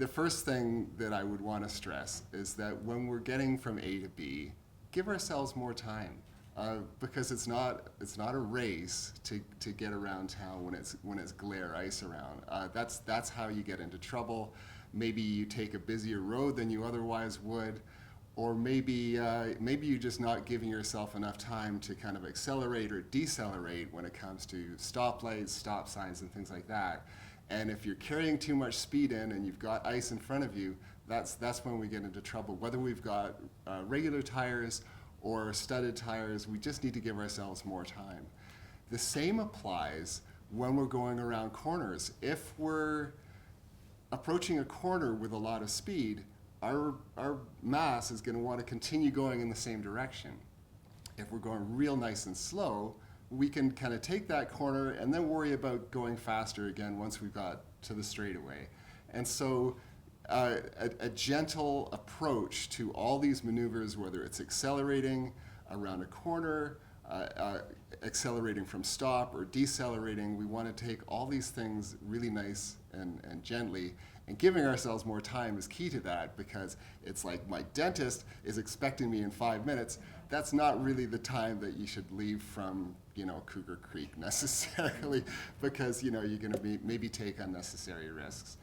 the first thing that I would want to stress is that when we're getting from A to B, give ourselves more time. Because it's not a race to get around town when it's glare ice around. That's how you get into trouble. Maybe you take a busier road than you otherwise would, or maybe you're just not giving yourself enough time to kind of accelerate or decelerate when it comes to stoplights, stop signs, and things like that. And if you're carrying too much speed in and you've got ice in front of you, that's when we get into trouble. Whether we've got regular tires or studded tires, we just need to give ourselves more time. The same applies when we're going around corners. If we're approaching a corner with a lot of speed, our mass is going to want to continue going in the same direction. If we're going real nice and slow, we can kind of take that corner and then worry about going faster again once we've got to the straightaway. And so a gentle approach to all these maneuvers, whether it's accelerating around a corner, accelerating from stop, or decelerating, we want to take all these things really nice and gently. And giving ourselves more time is key to that, because it's like my dentist is expecting me in 5 minutes. That's not really the time that you should leave from, Cougar Creek necessarily, because, you're going to maybe take unnecessary risks.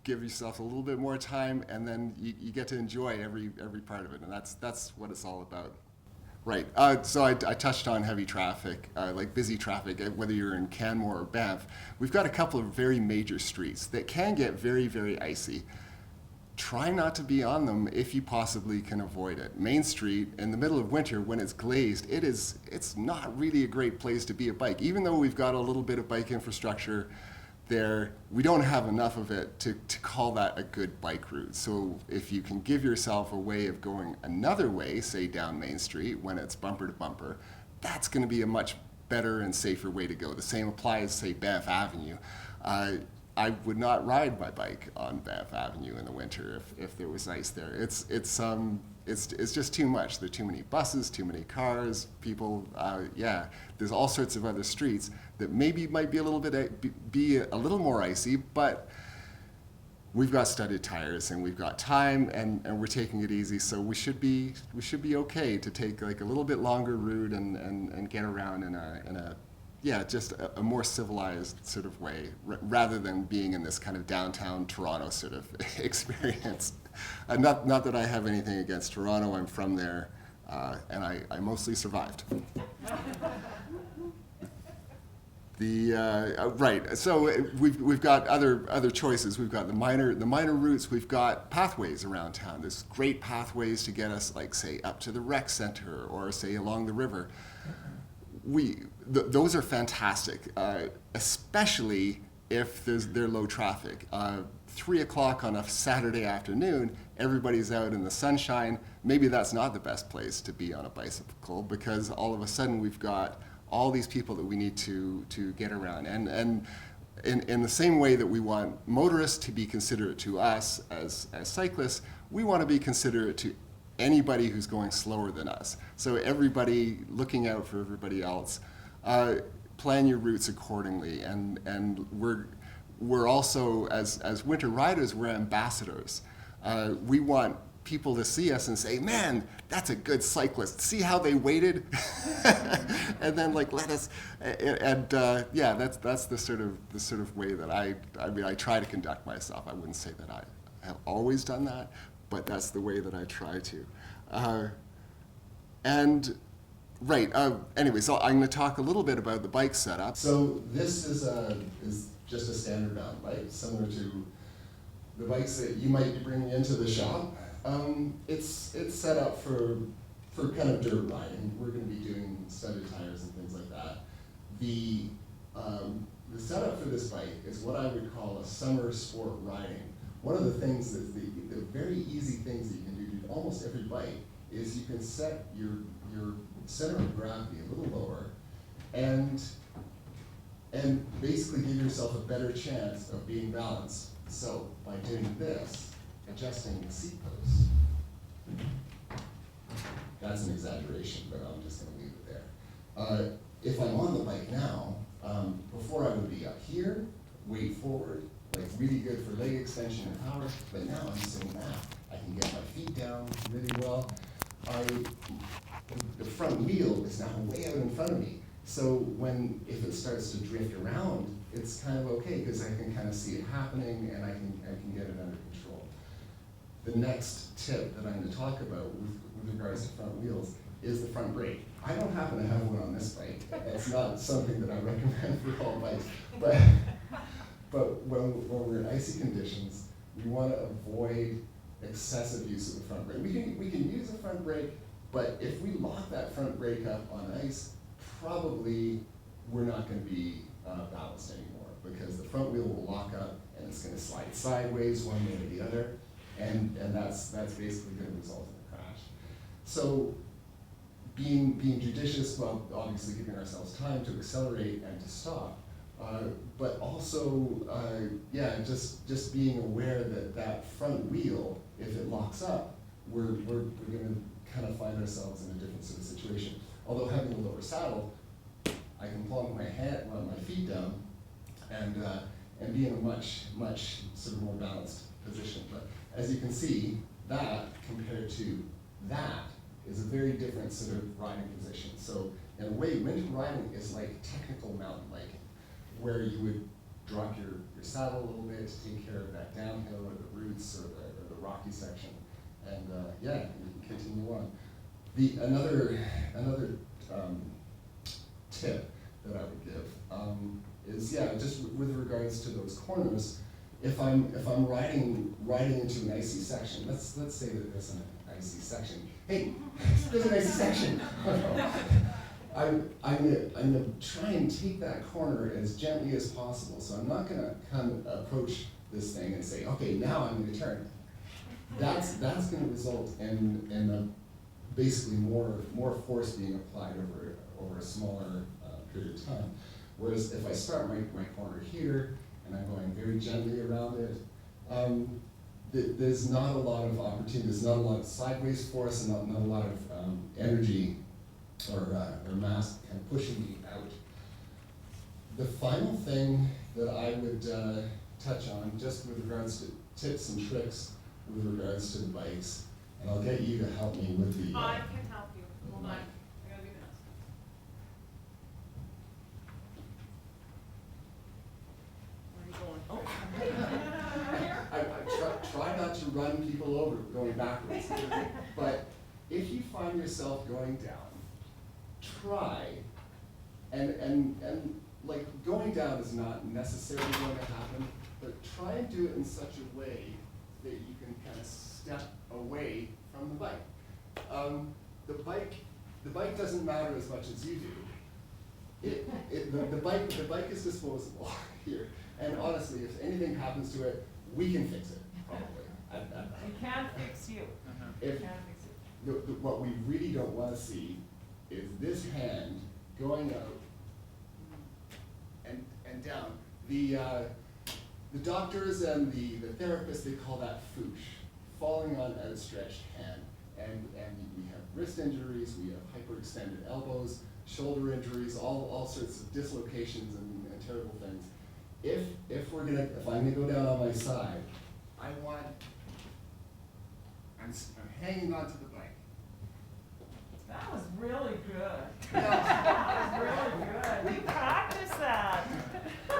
Give yourself a little bit more time, and then you get to enjoy every part of it, and that's what it's all about. Right. So I touched on heavy traffic, like busy traffic, whether you're in Canmore or Banff. We've got a couple of very major streets that can get very, very icy. Try not to be on them if you possibly can avoid it. Main Street, in the middle of winter, when it's glazed, it's not really a great place to be a bike. Even though we've got a little bit of bike infrastructure there, we don't have enough of it to call that a good bike route. So if you can give yourself a way of going another way, say down Main Street when it's bumper to bumper, that's going to be a much better and safer way to go. The same applies, say, Banff Avenue. I would not ride my bike on Banff Avenue in the winter if there was ice there. It's just too much. There are too many buses, too many cars, people. There's all sorts of other streets that maybe might be a little more icy, but we've got studded tires and we've got time and we're taking it easy. So we should be okay to take like a little bit longer route and get around in a more civilized sort of way, rather than being in this kind of downtown Toronto sort of experience. Not that I have anything against Toronto. I'm from there, and I mostly survived. Right. So we've got other choices. We've got the minor routes. We've got pathways around town. There's great pathways to get us, like, say, up to the rec center or, say, along the river. Those are fantastic, especially if they're low traffic. 3 o'clock on a Saturday afternoon, everybody's out in the sunshine. Maybe that's not the best place to be on a bicycle, because all of a sudden we've got all these people that we need to get around. And in the same way that we want motorists to be considerate to us as cyclists, we want to be considerate to anybody who's going slower than us. So everybody looking out for everybody else. Plan your routes accordingly, and we're also, as winter riders, we're ambassadors. We want people to see us and say, "Man, that's a good cyclist. See how they waited," and then let us. That's the sort of way that I try to conduct myself. I wouldn't say that I have always done that, but that's the way that I try to. Anyway, so I'm going to talk a little bit about the bike setup. So this is just a standard mountain bike, similar to the bikes that you might be bringing into the shop. It's set up for kind of dirt riding. We're going to be doing studded tires and things like that. The setup for this bike is what I would call a summer sport riding. One of the things that the very easy things that you can do to almost every bike is you can set your center of gravity a little lower and basically give yourself a better chance of being balanced. So by doing this, adjusting the seat post. That's an exaggeration, but I'm just going to leave it there. If I'm on the bike now, before I would be up here, weight forward, like really good for leg extension and power, but now I'm sitting back. I can get my feet down really well. The front wheel is now way out in front of me. So if it starts to drift around, it's kind of okay because I can kind of see it happening and I can get it under control. The next tip that I'm going to talk about with regards to front wheels is the front brake. I don't happen to have one on this bike. It's not something that I recommend for all bikes. But when we're in icy conditions, we want to avoid excessive use of the front brake. We can use the front brake, but if we lock that front brake up on ice, probably we're not going to be balanced anymore because the front wheel will lock up and it's going to slide sideways one way or the other, and that's basically going to result in a crash. So being judicious, well, obviously giving ourselves time to accelerate and to stop, but also, just being aware that front wheel, if it locks up, we're going to kind of find ourselves in a different sort of situation. Although having a lower saddle, I can plunk my feet down and be in a much sort of more balanced position. But as you can see, that compared to that is a very different sort of riding position. So in a way, winter riding is like technical mountain biking, where you would drop your saddle a little bit to take care of that downhill or the roots or the rocky section, and you can continue on. Another tip that I would give is just with regards to those corners. If I'm riding into an icy section, let's say that there's an icy section. Hey, there's an icy section. I'm gonna try and take that corner as gently as possible. So I'm not gonna come approach this thing and say, okay, now I'm gonna turn. That's gonna result in basically more force being applied over a smaller period of time. Whereas if I start my corner here and I'm going very gently around it, there's not a lot of opportunity. There's not a lot of sideways force and not a lot of energy or mass kind of pushing me out. The final thing that I would touch on, just with regards to tips and tricks with regards to the bikes, and I'll get you to help me with the... I can help you. Hold on. I gotta do this. Where are you going? Oh. I try not to run people over going backwards. But if you find yourself going down, try, and like going down is not necessarily going to happen, but try and do it in such a way that you can kind of step away from the bike. The bike doesn't matter as much as you do. The bike is disposable here, and honestly, if anything happens to it, we can fix it probably. We can't fix you. We can't fix you. What we really don't want to see is this hand going out and down. The doctors and the therapists, they call that foosh, falling on outstretched hand. And we have wrist injuries, we have hyperextended elbows, shoulder injuries, all sorts of dislocations and terrible things. If I'm gonna go down on my side, I'm hanging onto the bike. That was really good. That was really good. We practiced that.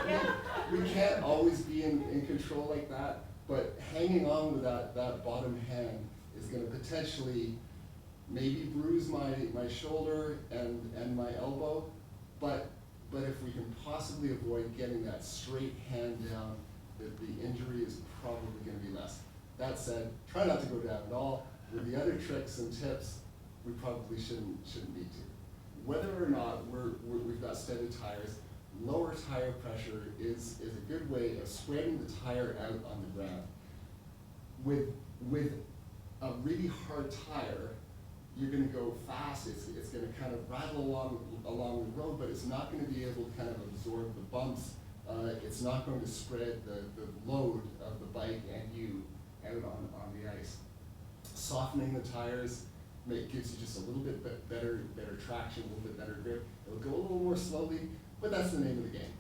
Yeah. We can't always be in control like that, but hanging on with that bottom hand is going to potentially maybe bruise my shoulder and my elbow, but if we can possibly avoid getting that straight hand down, the injury is probably going to be less. That said, try not to go down at all. With the other tricks and tips, we probably shouldn't need to. Whether or not we've got studded tires, lower tire pressure is a good way of spreading the tire out on the ground. With a really hard tire, you're going to go fast. It's going to kind of rattle along the road, but it's not going to be able to kind of absorb the bumps. It's not going to spread the load of the bike and you out on the ice. Softening the tires gives you just a little bit better traction, a little bit better grip. It'll go a little more slowly, but that's the name of the game.